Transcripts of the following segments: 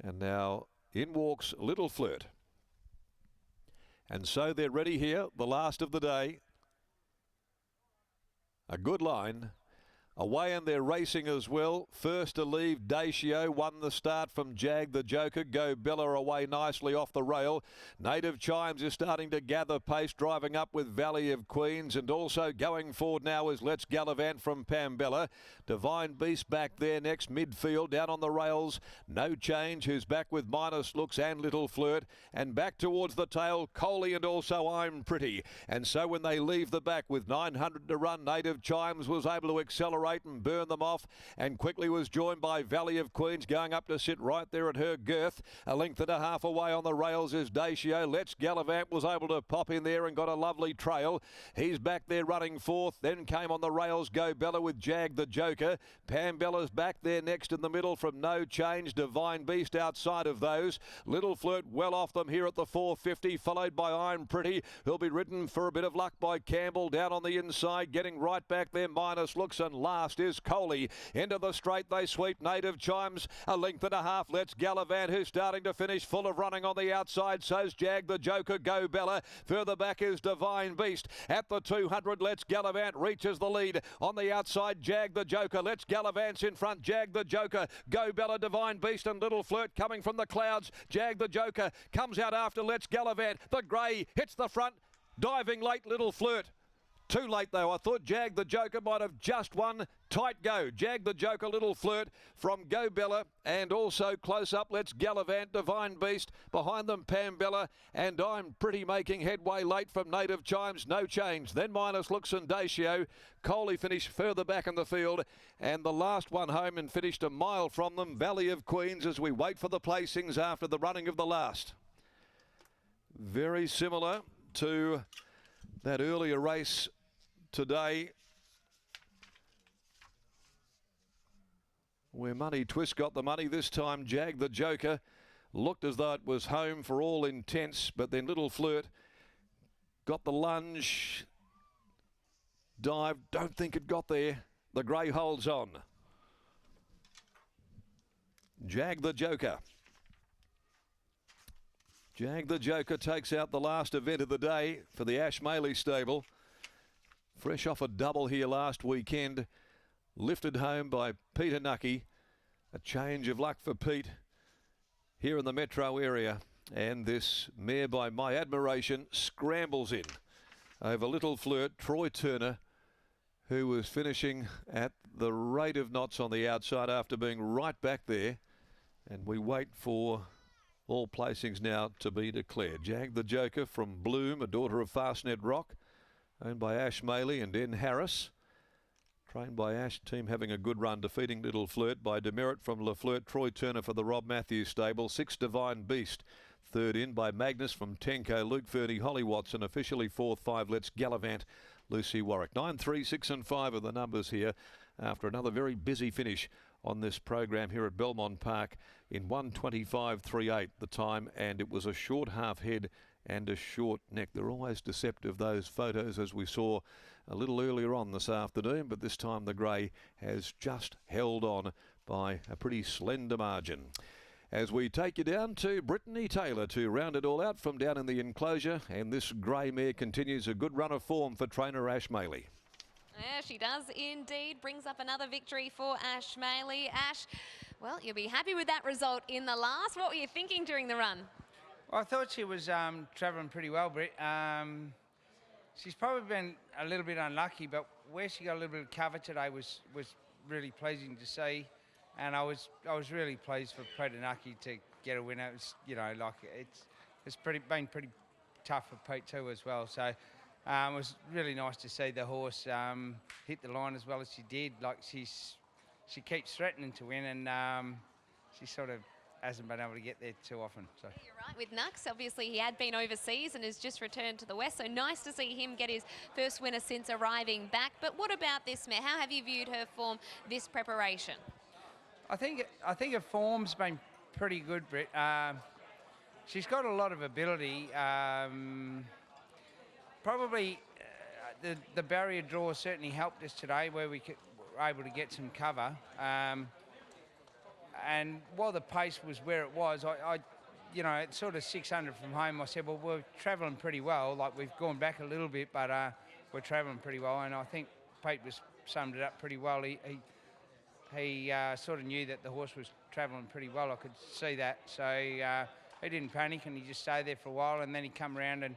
And now in walks Little Flirt. And so they're ready here, the last of the day. A good line. Away, and they're racing as well. First to leave, Dacio won the start from Jag the Joker. Go Bella away nicely off the rail. Native Chimes is starting to gather pace, driving up with Valley of Queens, and also going forward now is Let's Gallivant from Pambella. Divine Beast back there next, midfield down on the rails. No Change, who's back with Minus Looks and Little Flirt, and back towards the tail, Coley and also I'm Pretty. And so when they leave the back with 900 to run, Native Chimes was able to accelerate and burn them off, and quickly was joined by Valley of Queens, going up to sit right there at her girth. A length and a half away on the rails is Dacio. Let's Gallivant was able to pop in there and got a lovely trail. He's back there running fourth. Then came on the rails Go Bella with Jag the Joker. Pambella's back there next in the middle from No Change. Divine Beast outside of those. Little Flirt well off them here at the 450, followed by I'm Pretty, who'll be ridden for a bit of luck by Campbell down on the inside, getting right back there. Minus Looks, and last is Coley. Into the straight they sweep. Native Chimes a length and a half. Let's Gallivant, who's starting to finish, full of running on the outside. So's Jag the Joker. Go Bella. Further back is Divine Beast. At the 200, Let's Gallivant reaches the lead. On the outside, Jag the Joker. Let's Gallivant's in front. Jag the Joker. Go Bella, Divine Beast, and Little Flirt coming from the clouds. Jag the Joker comes out after Let's Gallivant. The grey hits the front. Diving late, Little Flirt. Too late though. I thought Jag the Joker might have just won. Tight go. Jag the Joker, Little Flirt from Go Bella, and also close up Let's Gallivant, Divine Beast. Behind them Pambella, and I'm Pretty making headway late from Native Chimes. No Change. Then Minus Looks and Dacio. Coley finished further back in the field, and the last one home and finished a mile from them, Valley of Queens, as we wait for the placings after the running of the last. Very similar to that earlier race today, where Money Twist got the money. This time Jag the Joker looked as though it was home for all intents, but then Little Flirt got the lunge, dive, don't think it got there. The grey holds on. Jag the Joker. Jag the Joker takes out the last event of the day for the Ash Maley stable. Fresh off a double here last weekend, lifted home by Peter Nucky. A change of luck for Pete here in the metro area. And this mare by My Admiration scrambles in over Little Flirt. Troy Turner, who was finishing at the rate of knots on the outside after being right back there. And we wait for all placings now to be declared. Jag the Joker from Bloom, a daughter of Fastnet Rock, owned by Ash Maley and Den Harris. Trained by Ash, team having a good run, defeating Little Flirt by Demerit from Le Flirt. Troy Turner for the Rob Matthews stable. 6 Divine Beast. Third in by Magnus from Tenko. Luke Fernie, Holly Watson. Officially fourth, 5 Let's Gallivant, Lucy Warwick. 9, 3, 6 and 5 are the numbers here after another very busy finish on this program here at Belmont Park in 1:25.38 the time, and it was a short half head and a short neck. They're always deceptive, those photos, as we saw a little earlier on this afternoon, but this time the grey has just held on by a pretty slender margin. As we take you down to Brittany Taylor to round it all out from down in the enclosure, and this grey mare continues a good run of form for trainer Ash Maley. Yeah, she does indeed. Brings up another victory for Ash Maley. Ash, well, you'll be happy with that result in the last. What were you thinking during the run? Well, I thought she was travelling pretty well, Britt. She's probably been a little bit unlucky, but where she got a little bit of cover today was really pleasing to see, and I was really pleased for Peter Nucky to get a winner. It was, you know, like it's been pretty tough for Pete too as well. So it was really nice to see the horse hit the line as well as she did. Like she keeps threatening to win, and she sort of hasn't been able to get there too often. So yeah, you're right with Nux. Obviously, he had been overseas and has just returned to the West. So nice to see him get his first winner since arriving back. But what about this mare? How have you viewed her form this preparation? I think her form's been pretty good, Britt. She's got a lot of ability. Probably the barrier draw certainly helped us today, where we were able to get some cover. And while the pace was where it was, I you know, at sort of 600 from home, I said, well, we're travelling pretty well. Like, we've gone back a little bit, but we're travelling pretty well. And I think Pete summed it up pretty well. He sort of knew that the horse was travelling pretty well. I could see that. So he didn't panic, and he just stayed there for a while. And then he come around and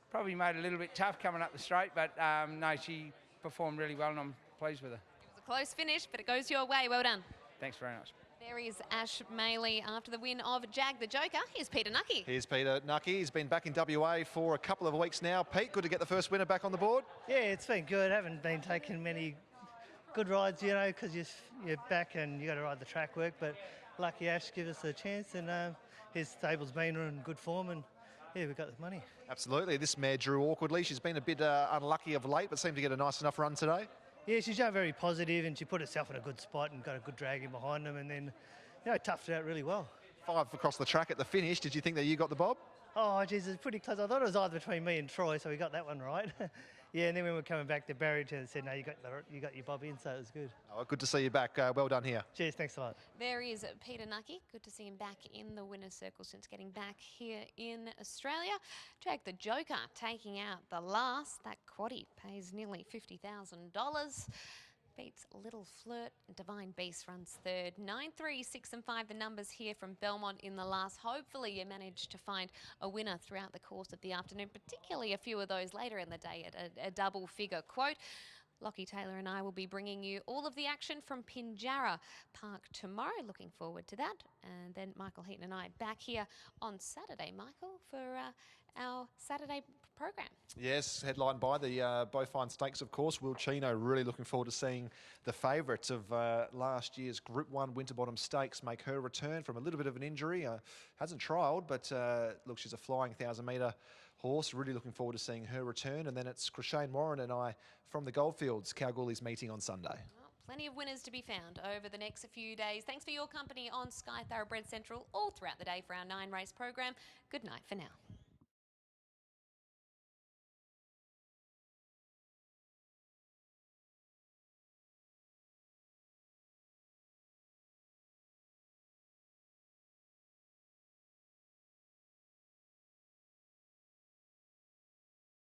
probably made it a little bit tough coming up the straight. But no, she performed really well, and I'm pleased with her. It was a close finish, but it goes your way. Well done. Thanks very much. There is Ash Maley after the win of Jag the Joker. Here's Peter Nucky. Here's Peter Nucky. He's been back in WA for a couple of weeks now. Pete, good to get the first winner back on the board. Yeah, it's been good. Haven't been taking many good rides, you know, because you're back and you got to ride the track work. But lucky Ash give us a chance, and his stable's been in good form, and yeah, we got the money. Absolutely. This mare drew awkwardly. She's been a bit unlucky of late, but seemed to get a nice enough run today. Yeah, she's done very positive, and she put herself in a good spot and got a good drag in behind them, and then, you know, toughed it out really well. 5 across the track at the finish. Did you think that you got the bob? Oh, geez, it's pretty close. I thought it was either between me and Troy, so we got that one right. Yeah, and then when we were coming back to Barrington, it said, no, you got your bob in, so it was good. Oh, good to see you back. Well done here. Cheers, thanks a lot. There is Peter Nucky. Good to see him back in the winner's circle since getting back here in Australia. Jag the Joker taking out the last. That quaddie pays nearly $50,000. Beats Little Flirt. Divine Beast runs third. 9, 3, 6 and 5 the numbers here from Belmont in the last. Hopefully you managed to find a winner throughout the course of the afternoon, particularly a few of those later in the day at a double figure quote. Lockie Taylor and I will be bringing you all of the action from Pinjarra Park tomorrow. Looking forward to that. And then Michael Heaton and I back here on Saturday, Michael, for our Saturday program. Yes, headlined by the Bovine Stakes, of course. Will Chino really looking forward to seeing the favourites of last year's Group 1 Winterbottom Stakes make her return from a little bit of an injury. Hasn't trialled, but look, she's a flying 1,000-metre horse. Really looking forward to seeing her return. And then it's Crishane Warren and I from the Goldfields Kalgoorlie's meeting on Sunday. Well, plenty of winners to be found over the next few days. Thanks for your company on Sky Thoroughbred Central all throughout the day for our 9 race program. Good night for now.